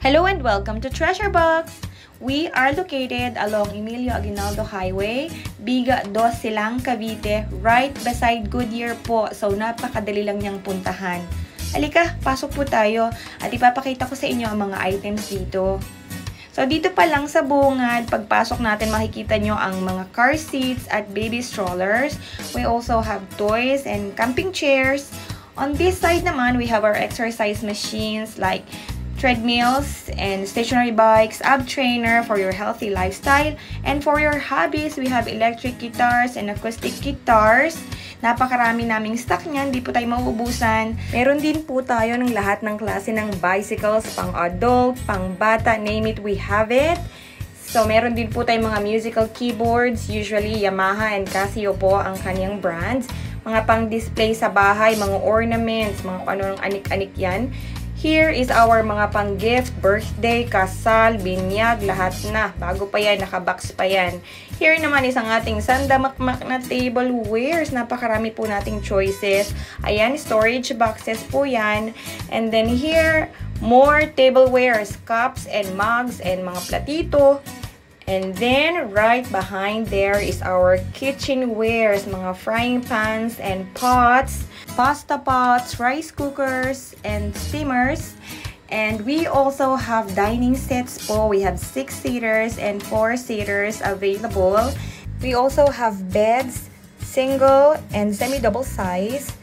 Hello and welcome to Treasure Box! We are located along Emilio Aguinaldo Highway, Biga 2 Silang, Cavite, right beside Goodyear po. So, napakadali lang niyang puntahan. Halika, pasok po tayo at ipapakita ko sa inyo ang mga items dito. So, dito pa lang sa bungad, pagpasok natin makikita nyo ang mga car seats at baby strollers. We also have toys and camping chairs. On this side naman, we have our exercise machines like treadmills and stationary bikes, ab trainer for your healthy lifestyle. And for your hobbies, we have electric guitars and acoustic guitars. Napakarami naming stock niyan, di po tayo mauubusan. Meron din po tayo ng lahat ng klase ng bicycles, pang adult, pang bata, name it, we have it. So, meron din po tayong mga musical keyboards, usually Yamaha and Casio po ang kanyang brands. Mga pang display sa bahay, mga ornaments, mga kung ano ng anik-anik yan. Here is our mga pang-gift, birthday, kasal, binyag, lahat na. Bago pa yan, nakabox pa yan. Here naman is ang ating sandamakmak na tablewares. Napakarami po nating choices. Ayan, storage boxes po yan. And then here, more tablewares, cups and mugs and mga platito. And then, right behind there is our kitchenwares, mga frying pans and pots, pasta pots, rice cookers, and steamers. And we also have dining sets po. We have 6-seaters and 4-seaters available. We also have beds, single and semi-double size,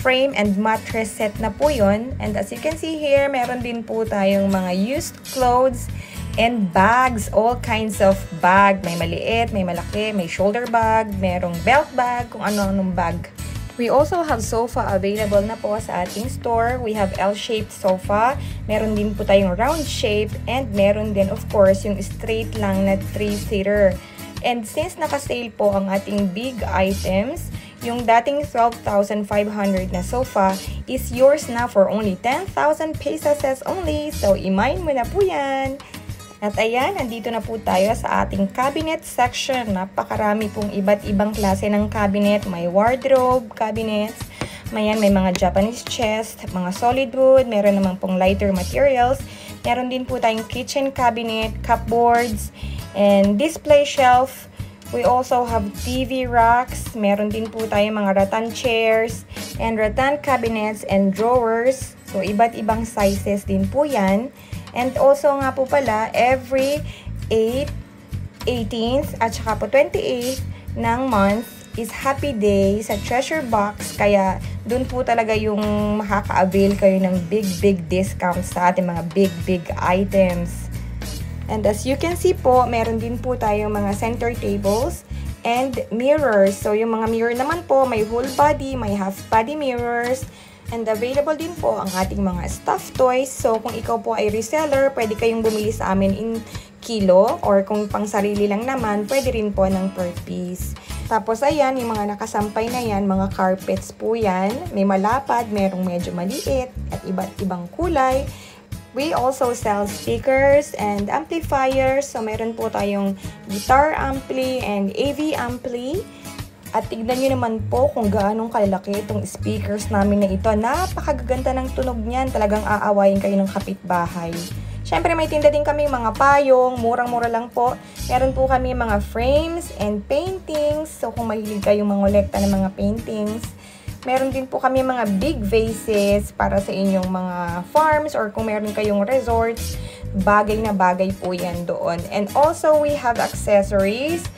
frame and mattress set na po yun. And as you can see here, meron din po tayong mga used clothes and bags, all kinds of bag. May maliit, may malaki, may shoulder bag, merong belt bag, kung ano-anong bag. We also have sofa available na po sa ating store. We have L-shaped sofa. Meron din po tayong round shape. And meron din, of course, yung straight lang na 3-seater. And since naka-sale po ang ating big items, yung dating 12,500 na sofa is yours na for only 10,000 pesos only. So, imayin mo na po yan. At ayan, nandito na po tayo sa ating cabinet section. Napakarami pong iba't ibang klase ng cabinet. May wardrobe, cabinets. May mga Japanese chest, mga solid wood. Meron naman pong lighter materials. Meron din po tayong kitchen cabinet, cupboards, and display shelf. We also have TV racks. Meron din po tayong mga rattan chairs and rattan cabinets and drawers. So, iba't ibang sizes din po yan. And also nga po pala, every 8th, 18th, at saka po 28th ng month is happy day sa Treasure Box. Kaya, dun po talaga yung makaka-avail kayo ng big discounts sa ating mga big items. And as you can see po, meron din po tayong mga center tables and mirrors. So, yung mga mirror naman po, may whole body, may half body mirrors. And available din po ang ating mga stuffed toys. So, kung ikaw po ay reseller, pwede kayong bumili sa amin in kilo. Or kung pang sarili lang naman, pwede rin po ng per piece. Tapos, ayan, yung mga nakasampay na yan, mga carpets po yan. May malapad, merong medyo maliit, at iba't ibang kulay. We also sell speakers and amplifiers. So, meron po tayong guitar ampli and AV ampli. At tignan nyo naman po kung gaanong kalalaki itong speakers namin na ito. Napakagaganda ng tunog niyan. Talagang aawayin kayo ng kapitbahay. Siyempre may tinda din kami mga payong. Murang-mura lang po. Meron po kami mga frames and paintings. So kung mahilig kayong mangolekta ng mga paintings. Meron din po kami mga big vases para sa inyong mga farms or kung meron kayong resorts. Bagay na bagay po yan doon. And also we have accessories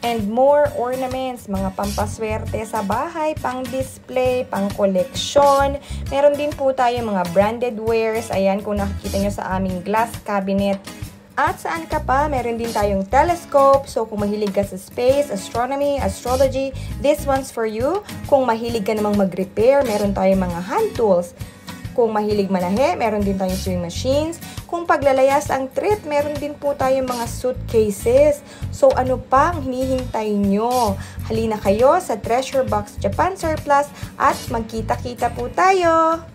and more ornaments, mga pampaswerte sa bahay, pang display, pang koleksyon. Meron din po tayo mga branded wares. Ayan, kung nakikita nyo sa aming glass cabinet. At saan ka pa, meron din tayong telescope. So, kung mahilig ka sa space, astronomy, astrology, this one's for you. Kung mahilig ka namang mag-repair, meron tayong mga hand tools. Kung mahilig manahe, meron din tayong sewing machines. Kung paglalayas ang trip, meron din po tayong mga suitcases. So, ano pa ang hinihintay nyo? Halina kayo sa Treasure Box Japan Surplus at magkita-kita po tayo!